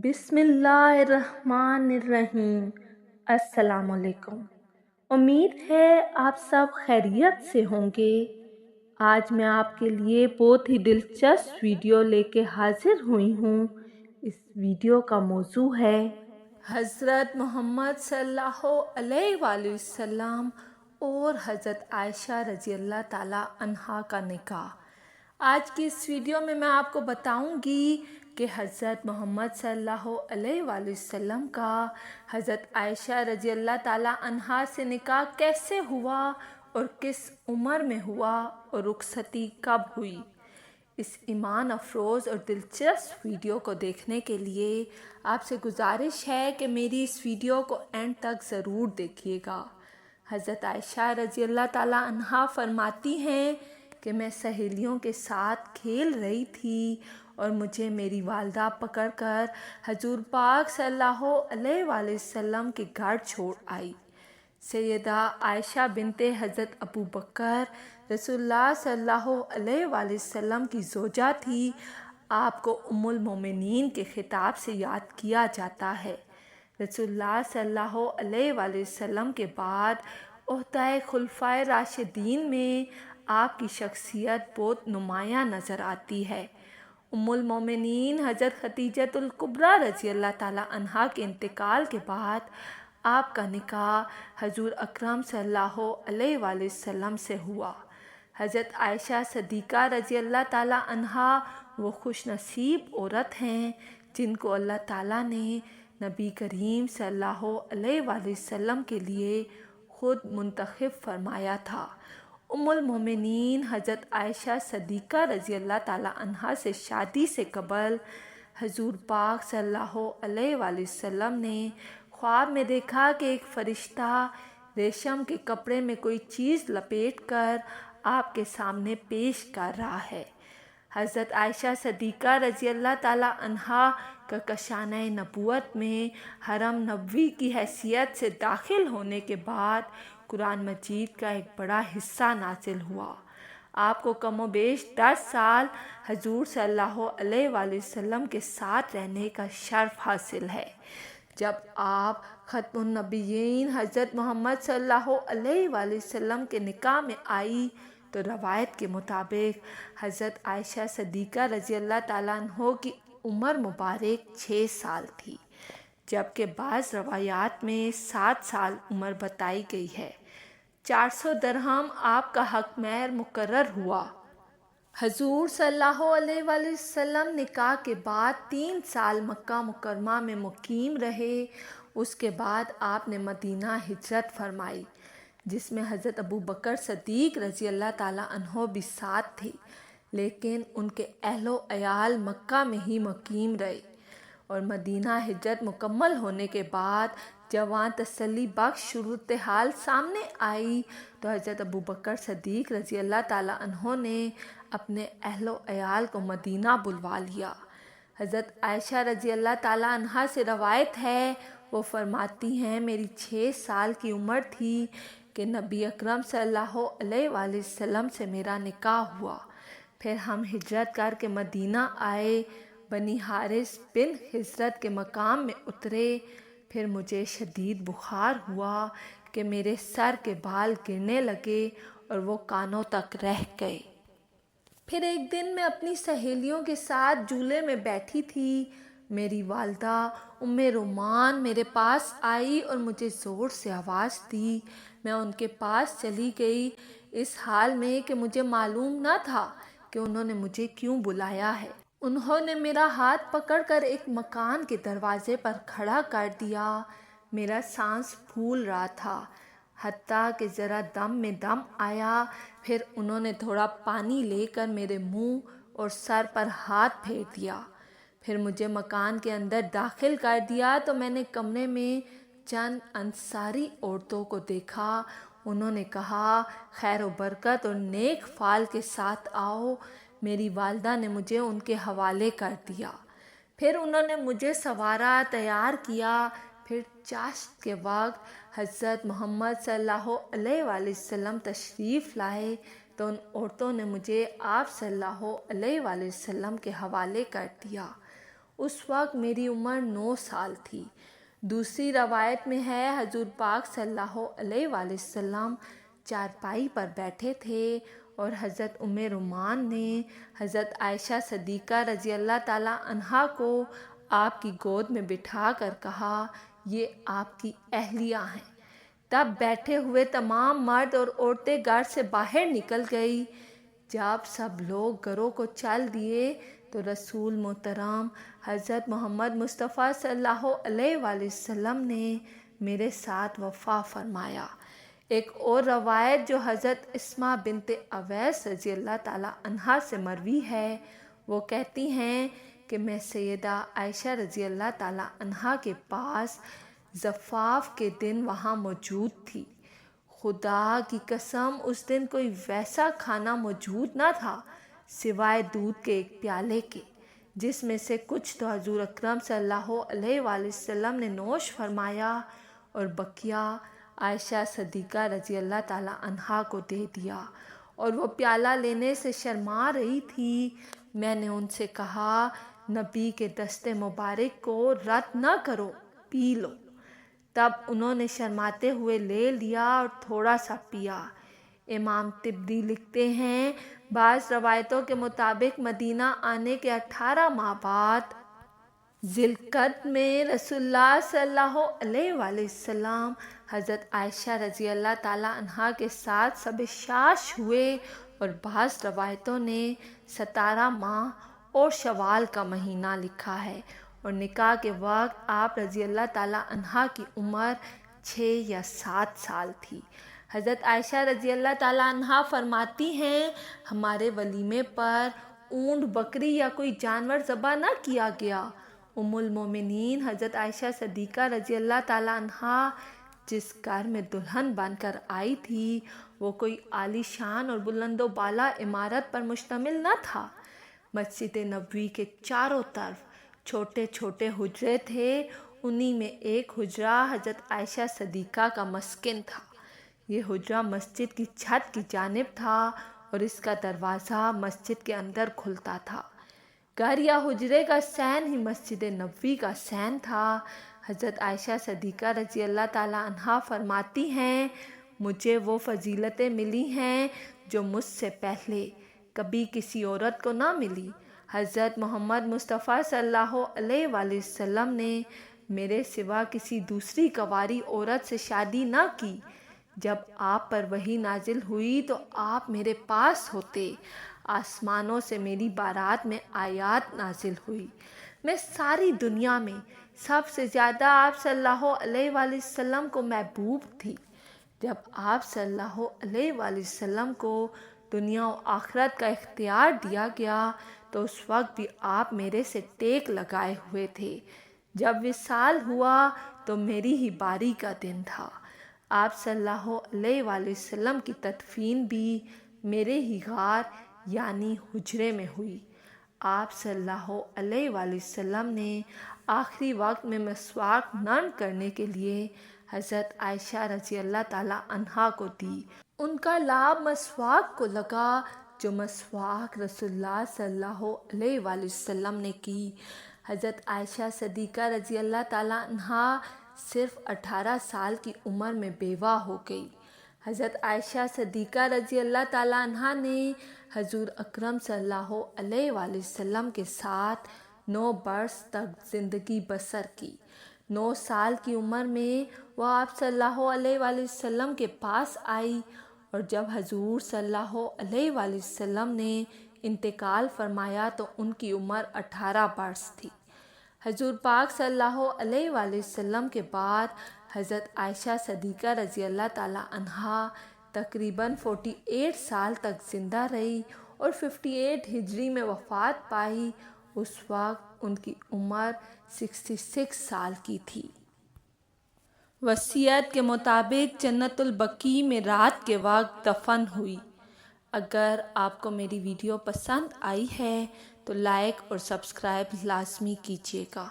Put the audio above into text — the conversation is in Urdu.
بسم اللہ الرحمن الرحیم۔ السلام علیکم۔ امید ہے آپ سب خیریت سے ہوں گے۔ آج میں آپ کے لیے بہت ہی دلچسپ ویڈیو لے کے حاضر ہوئی ہوں۔ اس ویڈیو کا موضوع ہے حضرت محمد صلی اللہ علیہ وآلہ وسلم اور حضرت عائشہ رضی اللہ تعالی عنہا کا نکاح۔ آج کی اس ویڈیو میں آپ کو بتاؤں گی کہ حضرت محمد صلی اللہ علیہ وآلہ وسلم کا حضرت عائشہ رضی اللہ تعالیٰ عنہا سے نکاح کیسے ہوا اور کس عمر میں ہوا اور رخصتی کب ہوئی۔ اس ایمان افروز اور دلچسپ ویڈیو کو دیکھنے کے لیے آپ سے گزارش ہے کہ میری اس ویڈیو کو اینڈ تک ضرور دیکھیے گا۔ حضرت عائشہ رضی اللہ تعالیٰ عنہا فرماتی ہیں کہ میں سہیلیوں کے ساتھ کھیل رہی تھی اور مجھے میری والدہ پکڑ کر حضور پاک صلی اللہ علیہ وآلہ وسلم کے گھر چھوڑ آئی۔ سیدہ عائشہ بنت حضرت ابو بکر رسول اللہ صلی اللہ علیہ وآلہ وسلم کی زوجہ تھی۔ آپ کو ام المومنین کے خطاب سے یاد کیا جاتا ہے۔ رسول اللہ صلی اللہ علیہ وآلہ وسلم کے بعد عہدہ خلفائے راشدین میں آپ کی شخصیت بہت نمایاں نظر آتی ہے۔ ام المومنین حضرت خدیجہ الکبریٰ رضی اللہ تعالیٰ عنہا کے انتقال کے بعد آپ کا نکاح حضور اکرم صلی اللہ علیہ وآلہ وسلم سے ہوا۔ حضرت عائشہ صدیقہ رضی اللہ تعالیٰ عنہا وہ خوش نصیب عورت ہیں جن کو اللہ تعالیٰ نے نبی کریم صلی اللہ علیہ وآلہ وسلم کے لیے خود منتخب فرمایا تھا۔ ام المومنین حضرت عائشہ صدیقہ رضی اللہ تعالیٰ عنہا سے شادی سے قبل حضور پاک صلی اللہ علیہ وآلہ وسلم نے خواب میں دیکھا کہ ایک فرشتہ ریشم کے کپڑے میں کوئی چیز لپیٹ کر آپ کے سامنے پیش کر رہا ہے۔ حضرت عائشہ صدیقہ رضی اللہ تعالیٰ عنہا کا کشانہ نبوت میں حرم نبوی کی حیثیت سے داخل ہونے کے بعد قرآن مجید کا ایک بڑا حصہ نازل ہوا۔ آپ کو کم و بیش 10 سال حضور صلی اللہ علیہ وآلہ وسلم کے ساتھ رہنے کا شرف حاصل ہے۔ جب آپ ختم النبیین حضرت محمد صلی اللہ علیہ وآلہ وسلم کے نکاح میں آئی تو روایت کے مطابق حضرت عائشہ صدیقہ رضی اللہ تعالیٰ عنہ کی عمر مبارک 6 سال تھی، جبکہ بعض روایات میں 7 سال عمر بتائی گئی ہے۔ 400 درہم آپ کا حق مہر مقرر ہوا۔ حضور صلی اللہ علیہ وآلہ وسلم نکاح کے بعد 3 سال مکہ مکرمہ میں مقیم رہے۔ اس کے بعد آپ نے مدینہ ہجرت فرمائی، جس میں حضرت ابو بکر صدیق رضی اللہ تعالیٰ عنہ بھی ساتھ تھے، لیکن ان کے اہل و عیال مکہ میں ہی مقیم رہے۔ اور مدینہ ہجرت مکمل ہونے کے بعد جب وہاں تسلی بخش صورتحال سامنے آئی تو حضرت ابو بکر صدیق رضی اللہ تعالیٰ عنہ نے اپنے اہل و عیال کو مدینہ بلوا لیا۔ حضرت عائشہ رضی اللہ تعالیٰ عنہا سے روایت ہے، وہ فرماتی ہیں میری 6 سال کی عمر تھی کہ نبی اکرم صلی اللہ علیہ وآلہ وسلم سے میرا نکاح ہوا۔ پھر ہم ہجرت کر کے مدینہ آئے، بنی حارث بن حضرت کے مقام میں اترے۔ پھر مجھے شدید بخار ہوا کہ میرے سر کے بال گرنے لگے اور وہ کانوں تک رہ گئے۔ پھر ایک دن میں اپنی سہیلیوں کے ساتھ جھولے میں بیٹھی تھی۔ میری والدہ ام رومان میرے پاس آئی اور مجھے زور سے آواز دی۔ میں ان کے پاس چلی گئی، اس حال میں کہ مجھے معلوم نہ تھا کہ انہوں نے مجھے کیوں بلایا ہے۔ انہوں نے میرا ہاتھ پکڑ کر ایک مکان کے دروازے پر کھڑا کر دیا۔ میرا سانس پھول رہا تھا، حتیٰ کہ ذرا دم میں دم آیا۔ پھر انہوں نے تھوڑا پانی لے کر میرے منہ اور سر پر ہاتھ پھیر دیا۔ پھر مجھے مکان کے اندر داخل کر دیا تو میں نے کمرے میں چند انصاری عورتوں کو دیکھا۔ انہوں نے کہا خیر و برکت اور نیک فال کے ساتھ آؤ۔ میری والدہ نے مجھے ان کے حوالے کر دیا۔ پھر انہوں نے مجھے سنوارا، تیار کیا۔ پھر چاشت کے وقت حضرت محمد صلی اللہ علیہ وآلہ وسلم تشریف لائے تو ان عورتوں نے مجھے آپ صلی اللہ علیہ وآلہ وسلم کے حوالے کر دیا۔ اس وقت میری عمر 9 سال تھی۔ دوسری روایت میں ہے حضور پاک صلی اللہ علیہ وآلہ وسلم چارپائی پر بیٹھے تھے اور حضرت ام رومان نے حضرت عائشہ صدیقہ رضی اللہ تعالیٰ عنہا کو آپ کی گود میں بٹھا کر کہا، یہ آپ کی اہلیہ ہیں۔ تب بیٹھے ہوئے تمام مرد اور عورتیں گھر سے باہر نکل گئی۔ جب سب لوگ گھروں کو چل دیے تو رسول محترم حضرت محمد مصطفیٰ صلی اللہ علیہ وآلہ وسلم نے میرے ساتھ وفا فرمایا۔ ایک اور روایت جو حضرت اسماء بنت اویس رضی اللہ تعالیٰ عنہا سے مروی ہے، وہ کہتی ہیں کہ میں سیدہ عائشہ رضی اللہ تعالیٰ عنہا کے پاس زفاف کے دن وہاں موجود تھی۔ خدا کی قسم اس دن کوئی ویسا کھانا موجود نہ تھا سوائے دودھ کے ایک پیالے کے، جس میں سے کچھ تو حضور اکرم صلی اللہ علیہ وآلہ وسلم نے نوش فرمایا اور بقیہ عائشہ صدیقہ رضی اللہ تعالیٰ عنہا کو دے دیا، اور وہ پیالہ لینے سے شرما رہی تھی۔ میں نے ان سے کہا، نبی کے دست مبارک کو رد نہ کرو، پی لو۔ تب انہوں نے شرماتے ہوئے لے لیا اور تھوڑا سا پیا۔ امام طبری لکھتے ہیں، بعض روایتوں کے مطابق مدینہ آنے کے 18 ماہ بعد ذی القعدہ میں رسول اللہ صلی اللہ علیہ وآلہ وسلم حضرت عائشہ رضی اللہ تعالیٰ عنہا کے ساتھ سب شاش ہوئے، اور بعض روایتوں نے 17 ماہ اور شوال کا مہینہ لکھا ہے، اور نکاح کے وقت آپ رضی اللہ تعالیٰ عنہا کی عمر 6 یا 7 سال تھی۔ حضرت عائشہ رضی اللہ تعالیٰ عنہا فرماتی ہیں، ہمارے ولیمے پر اونٹ، بکری یا کوئی جانور ذبح نہ کیا گیا۔ ام المومنین حضرت عائشہ صدیقہ رضی اللہ تعالیٰ عنہا جس گھر میں دلہن بن کر آئی تھی، وہ کوئی عالی شان اور بلند و بالا عمارت پر مشتمل نہ تھا۔ مسجد نبوی کے چاروں طرف چھوٹے چھوٹے حجرے تھے، انہی میں ایک حجرہ حضرت عائشہ صدیقہ کا مسکن تھا۔ یہ حجرہ مسجد کی چھت کی جانب تھا اور اس کا دروازہ مسجد کے اندر کھلتا تھا۔ گھر یا حجرے کا صحن ہی مسجد نبوی کا صحن تھا۔ حضرت عائشہ صدیقہ رضی اللہ تعالیٰ عنہا فرماتی ہیں، مجھے وہ فضیلتیں ملی ہیں جو مجھ سے پہلے کبھی کسی عورت کو نہ ملی۔ حضرت محمد مصطفیٰ صلی اللہ علیہ وآلہ وسلم نے میرے سوا کسی دوسری کنواری عورت سے شادی نہ کی۔ جب آپ پر وحی نازل ہوئی تو آپ میرے پاس ہوتے، آسمانوں سے میری بارات میں آیات نازل ہوئی۔ میں ساری دنیا میں سب سے زیادہ آپ صلی اللہ علیہ وآلہ وسلم کو محبوب تھی۔ جب آپ صلی اللہ علیہ وآلہ وسلم کو دنیا و آخرت کا اختیار دیا گیا تو اس وقت بھی آپ میرے سے ٹیک لگائے ہوئے تھے۔ جب وصال ہوا تو میری ہی باری کا دن تھا۔ آپ صلی اللہ علیہ وآلہ وسلم کی تدفین بھی میرے ہی غار یعنی حجرے میں ہوئی۔ آپ صلی اللہ علیہ وآلہ وسلم نے آخری وقت میں مسواک نرم کرنے کے لیے حضرت عائشہ رضی اللہ تعالیٰ عنہا کو دی۔ ان کا لاب مسواک کو لگا جو مسواک رسول اللہ صلی اللہ علیہ وآلہ وسلم نے کی۔ حضرت عائشہ صدیقہ رضی اللہ تعالیٰ عنہا صرف 18 سال کی عمر میں بیوہ ہو گئی۔ حضرت عائشہ صدیقہ رضی اللہ تعالیٰ عنہا نے حضور اکرم صلی اللہ علیہ وآلہ وسلم کے ساتھ 9 برس تک زندگی بسر کی۔ 9 سال کی عمر میں وہ آپ صلی اللہ علیہ وآلہ وسلم کے پاس آئی، اور جب حضور صلی اللہ علیہ وآلہ وسلم نے انتقال فرمایا تو ان کی عمر 18 برس تھی۔ حضور پاک صلی اللہ علیہ وآلہ وسلم کے بعد حضرت عائشہ صدیقہ رضی اللہ تعالیٰ عنہا تقریباً 48 سال تک زندہ رہی اور 58 ہجری میں وفات پائی۔ اس وقت ان کی عمر 66 سال کی تھی۔ وصیت کے مطابق جنت البقیع میں رات کے وقت دفن ہوئی۔ اگر آپ کو میری ویڈیو پسند آئی ہے تو لائک اور سبسکرائب لازمی کیجیے گا۔